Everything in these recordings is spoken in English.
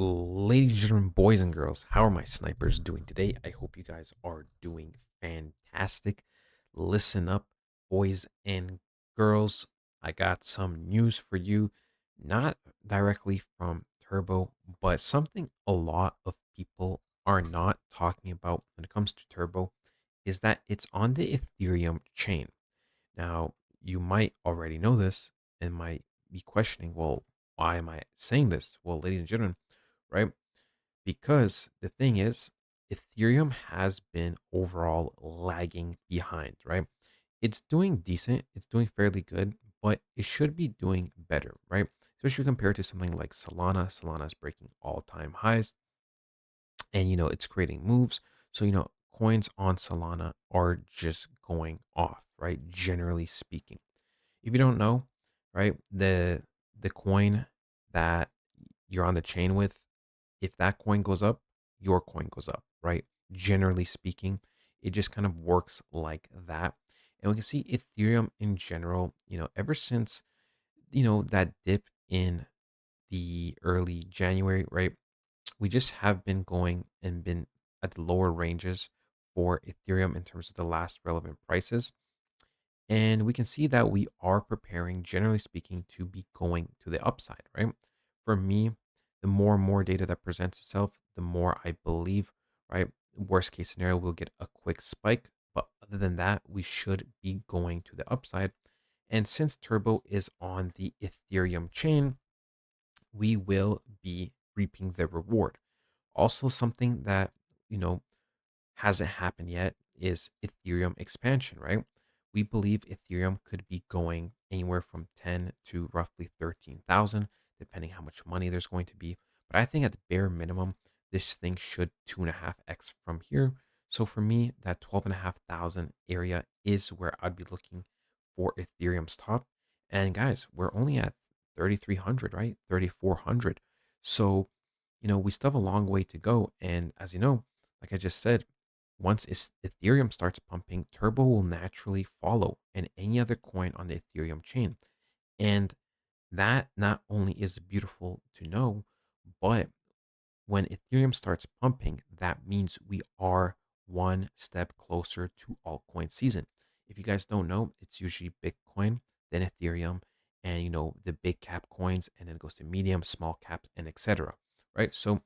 Ladies and gentlemen, boys and girls, how are my snipers doing today? I hope you guys are doing fantastic. Listen up, boys and girls. I got some news for you, not directly from Turbo, but something a lot of people are not talking about when it comes to Turbo is that it's on the Ethereum chain. Now, you might already know this and might be questioning, well, why am I saying this? Well, ladies and gentlemen, right? Because the thing is, Ethereum has been overall lagging behind, right? It's doing decent, it's doing fairly good, but it should be doing better, right? Especially compared to something like Solana. Solana is breaking all-time highs and it's creating moves. So, coins on Solana are just going off, right? Generally speaking. If you don't know, right, the coin that you're on the chain with, if that coin goes up, your coin goes up, right? Generally speaking, it just kind of works like that. And we can see Ethereum in general, ever since, that dip in the early January, right? We just have been going and been at the lower ranges for Ethereum in terms of the last relevant prices. And we can see that we are preparing, generally speaking, to be going to the upside, right? For me, the more and more data that presents itself, the more I believe, right? Worst case scenario, we'll get a quick spike. But other than that, we should be going to the upside. And since Turbo is on the Ethereum chain, we will be reaping the reward. Also, something that, you know, hasn't happened yet is Ethereum expansion, right? We believe Ethereum could be going anywhere from 10 to roughly 13,000, depending how much money there's going to be. But I think at the bare minimum, this thing should 2.5x from here. So for me, that 12,500 area is where I'd be looking for Ethereum's top. And guys, we're only at 3,300, right? 3,400. So, we still have a long way to go. And as you know, like I just said, once Ethereum starts pumping, Turbo will naturally follow and any other coin on the Ethereum chain. And that not only is beautiful to know, but when Ethereum starts pumping, that means we are one step closer to altcoin season. If you guys don't know, it's usually Bitcoin, then Ethereum, and the big cap coins, and then it goes to medium, small cap, and etc. Right? So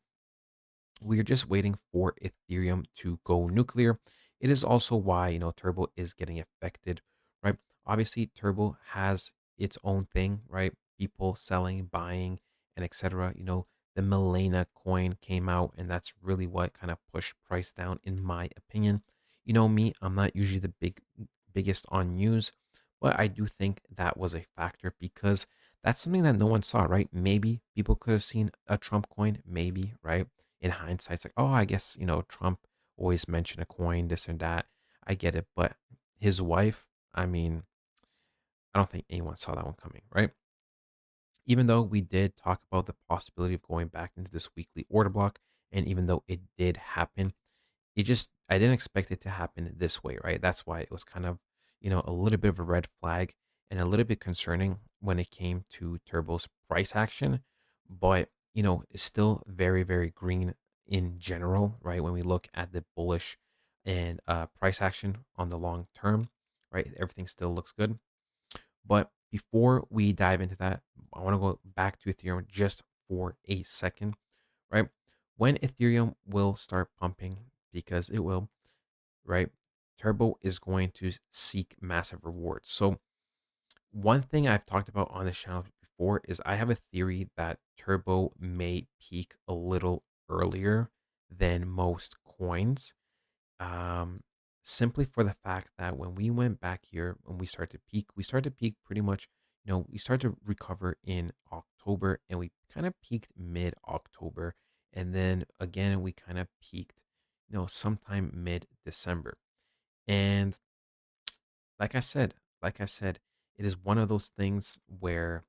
we are just waiting for Ethereum to go nuclear. It is also why, Turbo is getting affected, right? Obviously, Turbo has its own thing, right? People selling, buying, and etc. The Milena coin came out, and that's really what kind of pushed price down, in my opinion. You know me, I'm not usually the biggest on news, but I do think that was a factor because that's something that no one saw, right? Maybe people could have seen a Trump coin, maybe, right? In hindsight, it's like, oh, I guess, Trump always mentioned a coin, this and that. I get it. But his wife, I mean, I don't think anyone saw that one coming, right? Even though we did talk about the possibility of going back into this weekly order block, and even though it did happen, I didn't expect it to happen this way, right? That's why it was kind of, a little bit of a red flag and a little bit concerning when it came to Turbo's price action. But, it's still very, very green in general, right? When we look at the bullish and price action on the long term, right? Everything still looks good. But before we dive into that, I want to go back to Ethereum just for a second, right? When Ethereum will start pumping, because it will, right? Turbo is going to seek massive rewards. So, one thing I've talked about on this channel before is I have a theory that Turbo may peak a little earlier than most coins, um, simply for the fact that when we went back here, when we started to peak pretty much, we started to recover in October and we kind of peaked mid October. And then again, we kind of peaked, sometime mid December. And like I said, it is one of those things where,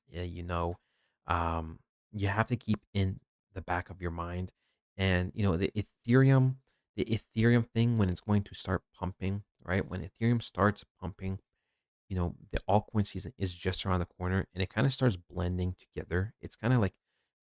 yeah, um, you have to keep in the back of your mind. And the Ethereum thing, when it's going to start pumping, right? When Ethereum starts pumping, the altcoin season is just around the corner and it kind of starts blending together. It's kind of like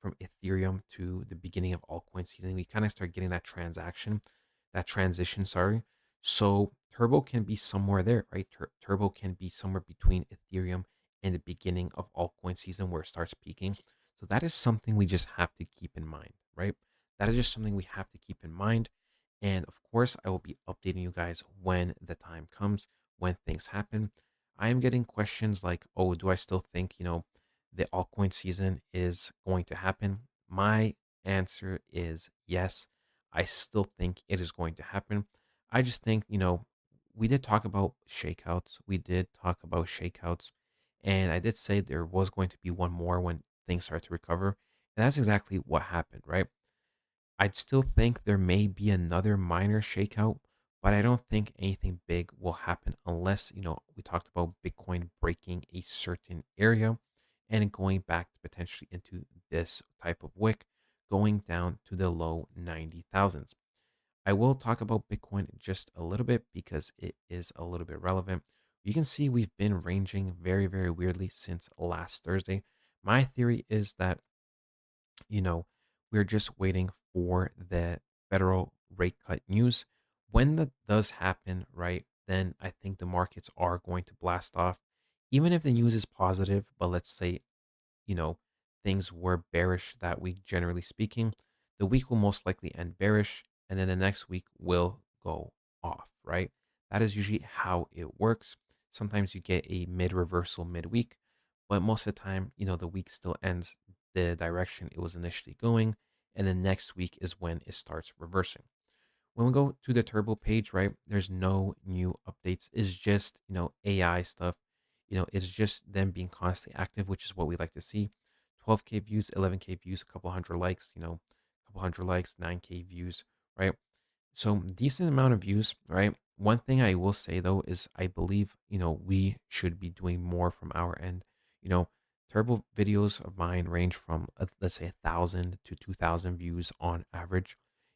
from Ethereum to the beginning of altcoin season, we kind of start getting that transition, sorry. So Turbo can be somewhere there, right? Turbo can be somewhere between Ethereum and the beginning of altcoin season where it starts peaking. So that is something we just have to keep in mind, right? That is just something we have to keep in mind. And of course, I will be updating you guys when the time comes, when things happen. I am getting questions like, oh, do I still think, the altcoin season is going to happen? My answer is yes. I still think it is going to happen. I just think, we did talk about shakeouts. We did talk about shakeouts. And I did say there was going to be one more when things start to recover. And that's exactly what happened, right? I'd still think there may be another minor shakeout, but I don't think anything big will happen unless, we talked about Bitcoin breaking a certain area and going back potentially into this type of wick, going down to the low 90,000s. I will talk about Bitcoin just a little bit because it is a little bit relevant. You can see we've been ranging very, very weirdly since last Thursday. My theory is that you know, we're just waiting for the federal rate cut news. When that does happen, right, then I think the markets are going to blast off. Even if the news is positive, but let's say, you know, things were bearish that week, generally speaking, the week will most likely end bearish, and then the next week will go off, right? That is usually how it works. Sometimes you get a mid reversal midweek, but most of the time, the week still ends the direction it was initially going, and then next week is when it starts reversing. When we go to the turbo page, right, there's no new updates. It's just, AI stuff. It's just them being constantly active, which is what we like to see. 12K views, 11K views, a couple hundred likes, a couple hundred likes, 9K views, right? So decent amount of views, right? One thing I will say though is I believe, we should be doing more from our end. You know, turbo videos of mine range from let's say 1,000 to 2,000 views on average.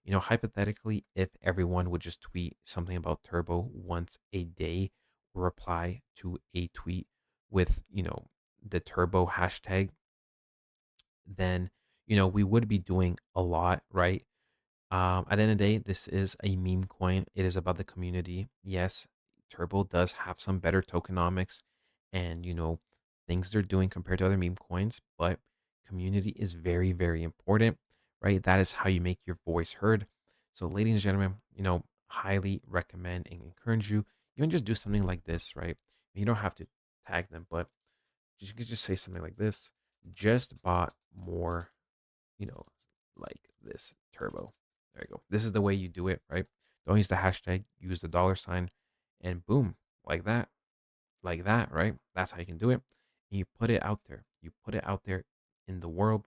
Hypothetically, if everyone would just tweet something about turbo once a day or reply to a tweet with, the turbo hashtag, then, we would be doing a lot, right? At the end of the day, this is a meme coin. It is about the community. Yes, Turbo does have some better tokenomics and, things they're doing compared to other meme coins, but community is very, very important, right? That is how you make your voice heard. So, ladies and gentlemen, highly recommend and encourage you. Even just do something like this, right? You don't have to tag them, but you could just say something like this. Just bought more, you know, like this turbo. There you go. This is the way you do it, right? Don't use the hashtag, use the dollar sign, and boom, like that, right? That's how you can do it. And you put it out there. You put it out there in the world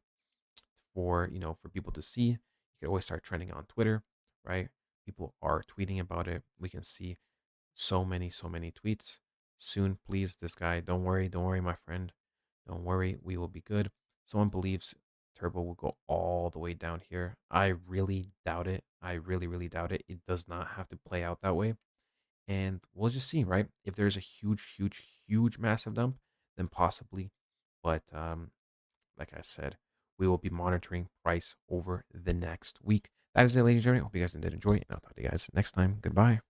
for, for people to see. You can always start trending on Twitter, right? People are tweeting about it. We can see so many tweets. Soon, please, this guy, don't worry, my friend. Don't worry, we will be good. Someone believes Turbo will go all the way down here. I really doubt it. I really, really doubt it. It does not have to play out that way. And we'll just see, right? If there's a huge, huge, huge massive dump, then possibly. But like I said, we will be monitoring price over the next week. That is it, ladies and gentlemen. Hope you guys did enjoy it. And I'll talk to you guys next time. Goodbye.